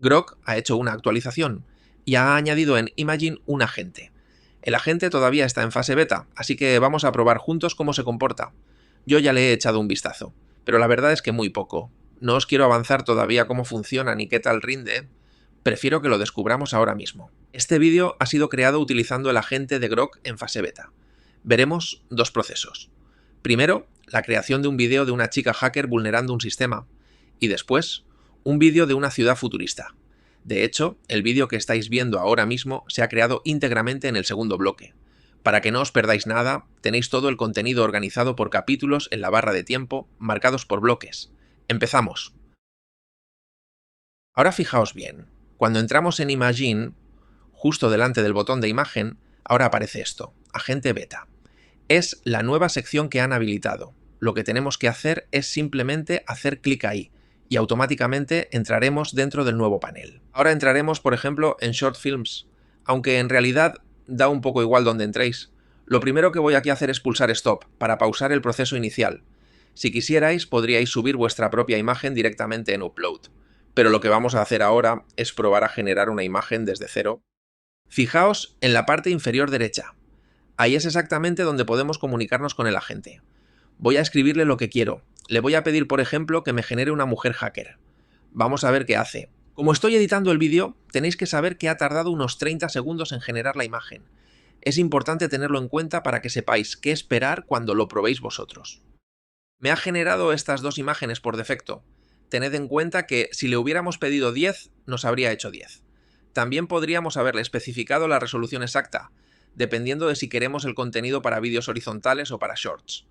Grok ha hecho una actualización y ha añadido en Imagen un agente. El agente todavía está en fase beta, así que vamos a probar juntos cómo se comporta. Yo ya le he echado un vistazo, pero la verdad es que muy poco. No os quiero avanzar todavía cómo funciona ni qué tal rinde, prefiero que lo descubramos ahora mismo. Este vídeo ha sido creado utilizando el agente de Grok en fase beta. Veremos dos procesos. Primero, la creación de un vídeo de una chica hacker vulnerando un sistema, y después, un vídeo de una ciudad futurista. De hecho, el vídeo que estáis viendo ahora mismo se ha creado íntegramente en el segundo bloque. Para que no os perdáis nada, tenéis todo el contenido organizado por capítulos en la barra de tiempo, marcados por bloques. ¡Empezamos! Ahora fijaos bien, cuando entramos en Imagen, justo delante del botón de imagen, ahora aparece esto, agente beta. Es la nueva sección que han habilitado. Lo que tenemos que hacer es simplemente hacer clic ahí, y automáticamente entraremos dentro del nuevo panel. Ahora entraremos, por ejemplo, en Short Films, aunque en realidad da un poco igual donde entréis. Lo primero que voy aquí a hacer es pulsar Stop, para pausar el proceso inicial. Si quisierais, podríais subir vuestra propia imagen directamente en Upload, pero lo que vamos a hacer ahora es probar a generar una imagen desde cero. Fijaos en la parte inferior derecha. Ahí es exactamente donde podemos comunicarnos con el agente. Voy a escribirle lo que quiero. Le voy a pedir, por ejemplo, que me genere una mujer hacker. Vamos a ver qué hace. Como estoy editando el vídeo, tenéis que saber que ha tardado unos 30 segundos en generar la imagen. Es importante tenerlo en cuenta para que sepáis qué esperar cuando lo probéis vosotros. Me ha generado estas dos imágenes por defecto. Tened en cuenta que si le hubiéramos pedido 10, nos habría hecho 10. También podríamos haberle especificado la resolución exacta, dependiendo de si queremos el contenido para vídeos horizontales o para shorts.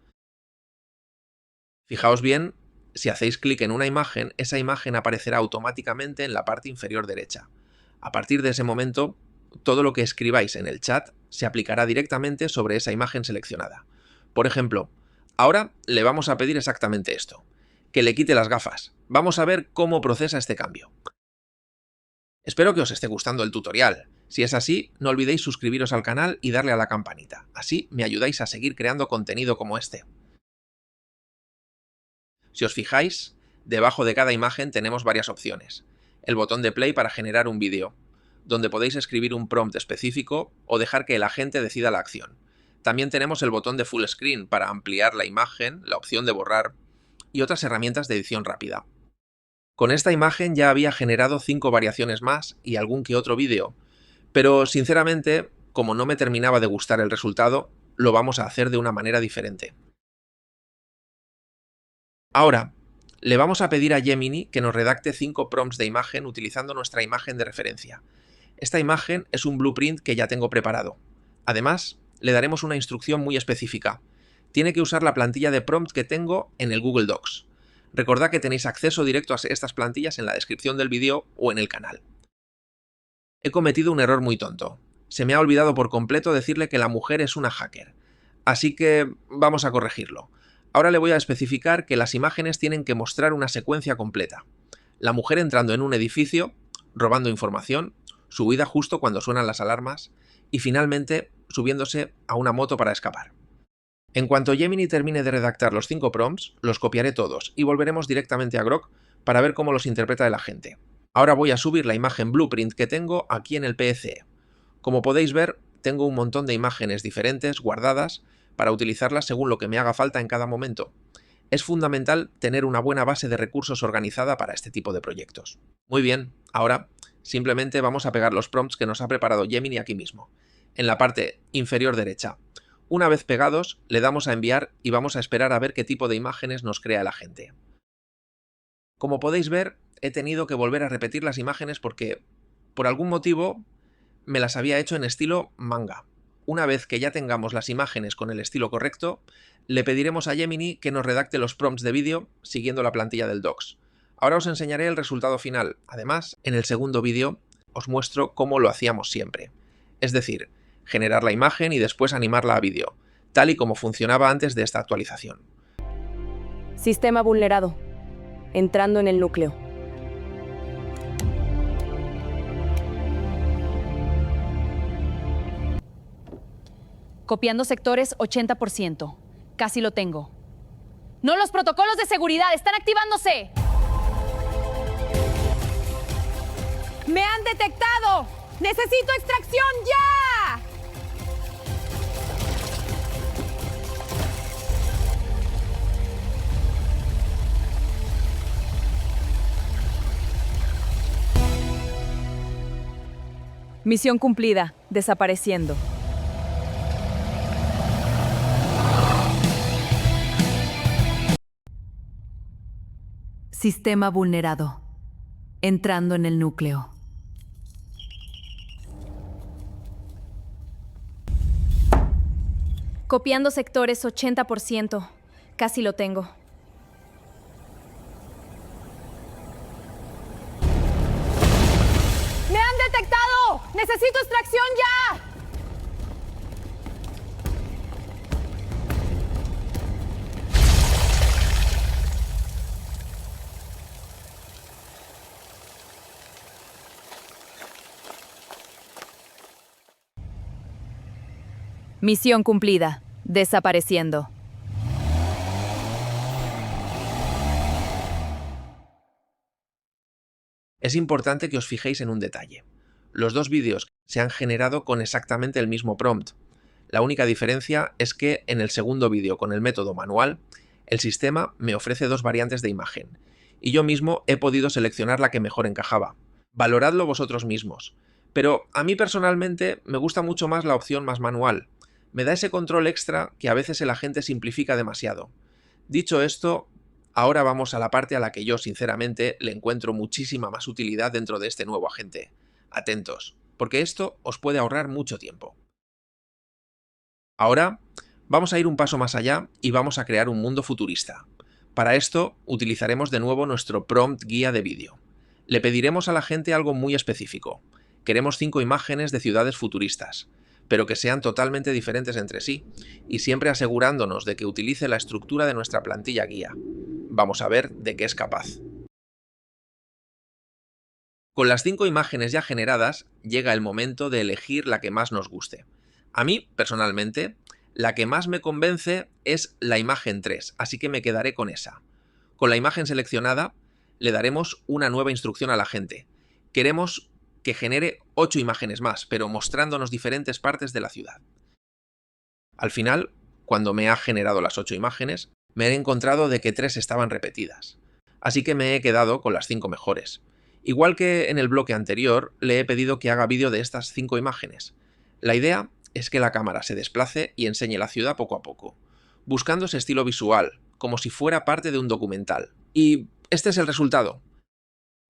Fijaos bien, si hacéis clic en una imagen, esa imagen aparecerá automáticamente en la parte inferior derecha. A partir de ese momento, todo lo que escribáis en el chat se aplicará directamente sobre esa imagen seleccionada. Por ejemplo, ahora le vamos a pedir exactamente esto, que le quite las gafas. Vamos a ver cómo procesa este cambio. Espero que os esté gustando el tutorial. Si es así, no olvidéis suscribiros al canal y darle a la campanita. Así me ayudáis a seguir creando contenido como este. Si os fijáis, debajo de cada imagen tenemos varias opciones. El botón de play para generar un vídeo, donde podéis escribir un prompt específico o dejar que el agente decida la acción. También tenemos el botón de full screen para ampliar la imagen, la opción de borrar y otras herramientas de edición rápida. Con esta imagen ya había generado 5 variaciones más y algún que otro vídeo, pero sinceramente, como no me terminaba de gustar el resultado, lo vamos a hacer de una manera diferente. Ahora, le vamos a pedir a Gemini que nos redacte 5 prompts de imagen utilizando nuestra imagen de referencia. Esta imagen es un blueprint que ya tengo preparado. Además, le daremos una instrucción muy específica. Tiene que usar la plantilla de prompt que tengo en el Google Docs. Recordad que tenéis acceso directo a estas plantillas en la descripción del vídeo o en el canal. He cometido un error muy tonto. Se me ha olvidado por completo decirle que la mujer es una hacker. Así que vamos a corregirlo. Ahora le voy a especificar que las imágenes tienen que mostrar una secuencia completa. La mujer entrando en un edificio, robando información, su huida justo cuando suenan las alarmas y finalmente subiéndose a una moto para escapar. En cuanto Gemini termine de redactar los 5 prompts, los copiaré todos y volveremos directamente a Grok para ver cómo los interpreta el agente. Ahora voy a subir la imagen blueprint que tengo aquí en el PCE. Como podéis ver, tengo un montón de imágenes diferentes guardadas para utilizarlas según lo que me haga falta en cada momento. Es fundamental tener una buena base de recursos organizada para este tipo de proyectos. Muy bien, ahora simplemente vamos a pegar los prompts que nos ha preparado Gemini aquí mismo, en la parte inferior derecha. Una vez pegados, le damos a enviar y vamos a esperar a ver qué tipo de imágenes nos crea el agente. Como podéis ver, he tenido que volver a repetir las imágenes porque, por algún motivo, me las había hecho en estilo manga. Una vez que ya tengamos las imágenes con el estilo correcto, le pediremos a Gemini que nos redacte los prompts de vídeo siguiendo la plantilla del Docs. Ahora os enseñaré el resultado final. Además, en el segundo vídeo os muestro cómo lo hacíamos siempre. Es decir, generar la imagen y después animarla a vídeo, tal y como funcionaba antes de esta actualización. Sistema vulnerado. Entrando en el núcleo. Copiando sectores 80%. Casi lo tengo. ¡No, los protocolos de seguridad están activándose! han detectado! ¡Necesito extracción ya! Misión cumplida. Desapareciendo. Sistema vulnerado. Entrando en el núcleo. Copiando sectores 80%. Casi lo tengo. ¡Me han detectado! ¡Necesito extracción ya! Misión cumplida. Desapareciendo. Es importante que os fijéis en un detalle. Los dos vídeos se han generado con exactamente el mismo prompt. La única diferencia es que en el segundo vídeo con el método manual, el sistema me ofrece dos variantes de imagen, y yo mismo he podido seleccionar la que mejor encajaba. Valoradlo vosotros mismos. Pero a mí personalmente me gusta mucho más la opción más manual. Me da ese control extra que a veces el agente simplifica demasiado. Dicho esto, ahora vamos a la parte a la que yo sinceramente le encuentro muchísima más utilidad dentro de este nuevo agente. Atentos, porque esto os puede ahorrar mucho tiempo. Ahora vamos a ir un paso más allá y vamos a crear un mundo futurista. Para esto utilizaremos de nuevo nuestro prompt guía de vídeo. Le pediremos a la gente algo muy específico. Queremos 5 imágenes de ciudades futuristas, pero que sean totalmente diferentes entre sí, y siempre asegurándonos de que utilice la estructura de nuestra plantilla guía. Vamos a ver de qué es capaz. Con las 5 imágenes ya generadas, llega el momento de elegir la que más nos guste. A mí, personalmente, la que más me convence es la imagen 3, así que me quedaré con esa. Con la imagen seleccionada, le daremos una nueva instrucción a la gente. Queremos que genere 8 imágenes más, pero mostrándonos diferentes partes de la ciudad. Al final, cuando me ha generado las 8 imágenes, me he encontrado de que 3 estaban repetidas. Así que me he quedado con las 5 mejores. Igual que en el bloque anterior, le he pedido que haga vídeo de estas 5 imágenes. La idea es que la cámara se desplace y enseñe la ciudad poco a poco, buscando ese estilo visual, como si fuera parte de un documental. Y este es el resultado.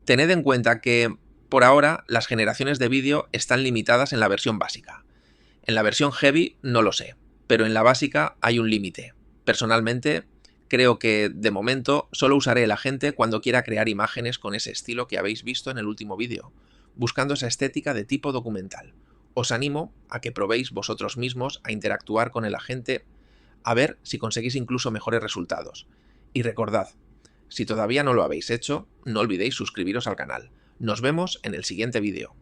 Tened en cuenta que, por ahora, las generaciones de vídeo están limitadas en la versión básica. En la versión Heavy no lo sé, pero en la básica hay un límite. Personalmente, creo que, de momento, solo usaré el agente cuando quiera crear imágenes con ese estilo que habéis visto en el último vídeo, buscando esa estética de tipo documental. Os animo a que probéis vosotros mismos a interactuar con el agente, a ver si conseguís incluso mejores resultados. Y recordad, si todavía no lo habéis hecho, no olvidéis suscribiros al canal. Nos vemos en el siguiente vídeo.